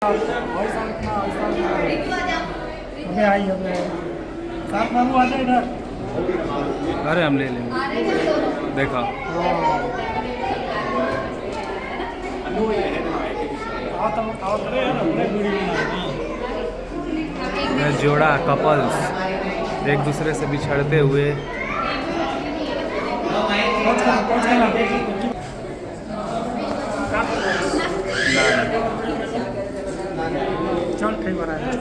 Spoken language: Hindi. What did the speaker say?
अबे आई अबे साथ बाबू आ जाए इधर। अरे हम ले लेंगे। देखा जोड़ा कपल्स एक दूसरे से बिछड़ते हुए। चल ठीक हो रहा है।